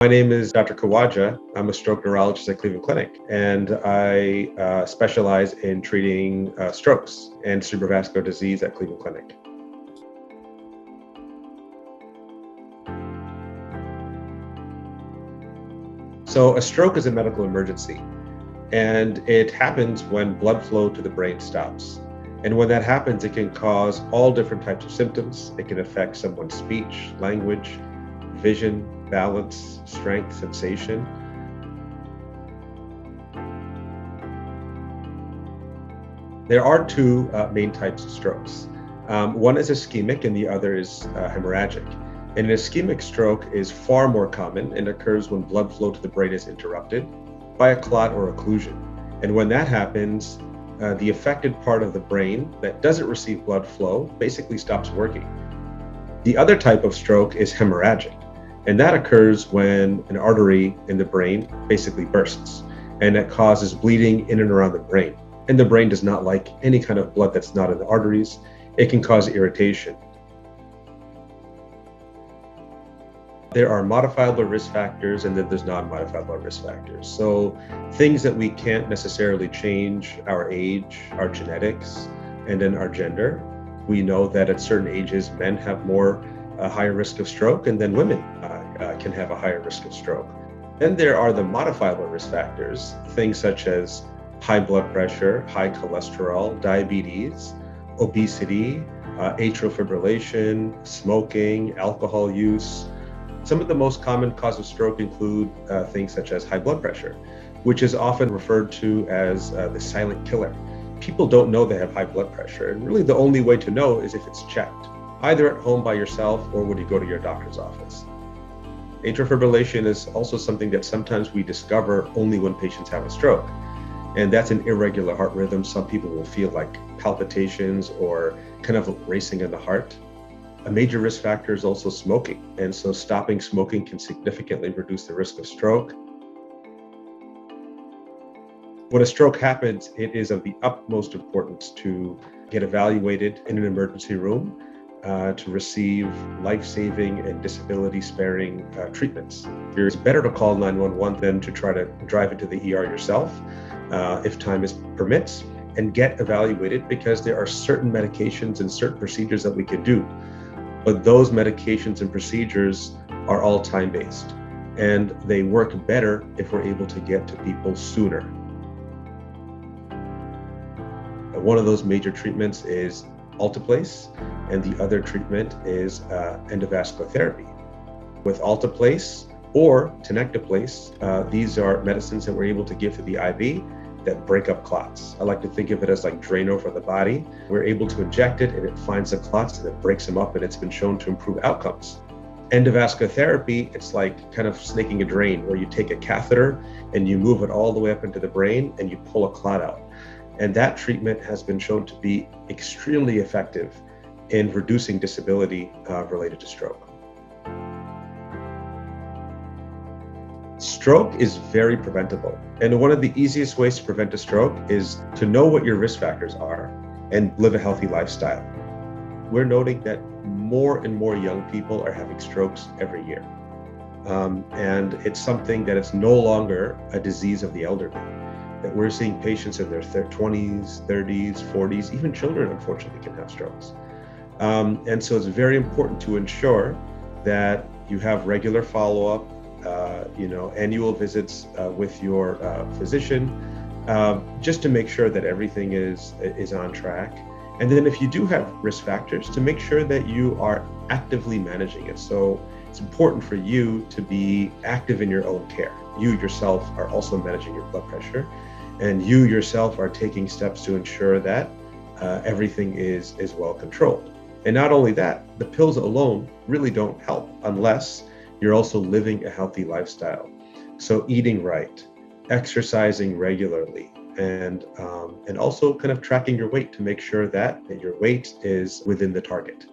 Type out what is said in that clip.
My name is Dr. Kawaja. I'm a stroke neurologist at Cleveland Clinic, and I specialize in treating strokes and cerebrovascular disease at Cleveland Clinic. So a stroke is a medical emergency, and it happens when blood flow to the brain stops. And when that happens, it can cause all different types of symptoms. It can affect someone's speech, language, vision, balance, strength, sensation. There are two main types of strokes. One is ischemic and the other is hemorrhagic. And an ischemic stroke is far more common and occurs when blood flow to the brain is interrupted by a clot or occlusion. And when that happens, the affected part of the brain that doesn't receive blood flow basically stops working. The other type of stroke is hemorrhagic. And that occurs when an artery in the brain basically bursts, and it causes bleeding in and around the brain. And the brain does not like any kind of blood that's not in the arteries. It can cause irritation. There are modifiable risk factors, and then there's non-modifiable risk factors. So things that we can't necessarily change: our age, our genetics, and then our gender. We know that at certain ages, men have more higher risk of stroke, and then women can have a higher risk of stroke. Then there are the modifiable risk factors, things such as high blood pressure, high cholesterol, diabetes, obesity, atrial fibrillation, smoking, alcohol use. Some of the most common causes of stroke include things such as high blood pressure, which is often referred to as the silent killer. People don't know they have high blood pressure, and really the only way to know is if it's checked, either at home by yourself or when you go to your doctor's office. Atrial fibrillation is also something that sometimes we discover only when patients have a stroke. And that's an irregular heart rhythm. Some people will feel like palpitations or kind of racing in the heart. A major risk factor is also smoking. And so stopping smoking can significantly reduce the risk of stroke. When a stroke happens, it is of the utmost importance to get evaluated in an emergency room to receive life-saving and disability-sparing treatments. It's better to call 911 than to try to drive into the ER yourself if time permits, and get evaluated, because there are certain medications and certain procedures that we can do. But those medications and procedures are all time-based, and they work better if we're able to get to people sooner. One of those major treatments is Alteplase, and the other treatment is endovascular therapy. With Alteplase or Tenecteplase, these are medicines that we're able to give to the IV that break up clots. I like to think of it as like Drano for the body. We're able to inject it and it finds the clots and it breaks them up, and it's been shown to improve outcomes. Endovascular therapy, it's like kind of snaking a drain, where you take a catheter and you move it all the way up into the brain and you pull a clot out. And that treatment has been shown to be extremely effective in reducing disability related to stroke. Stroke is very preventable. And one of the easiest ways to prevent a stroke is to know what your risk factors are and live a healthy lifestyle. We're noting that more and more young people are having strokes every year. And it's something that is no longer a disease of the elderly. That we're seeing patients in their 20s, 30s, 40s, even children, unfortunately, can have strokes. And so it's very important to ensure that you have regular follow-up, annual visits with your physician, just to make sure that everything is on track. And then if you do have risk factors, to make sure that you are actively managing it. So it's important for you to be active in your own care. You yourself are also managing your blood pressure, and you yourself are taking steps to ensure that everything is well controlled. And not only that, the pills alone really don't help unless you're also living a healthy lifestyle. So eating right, exercising regularly, and also kind of tracking your weight to make sure that your weight is within the target.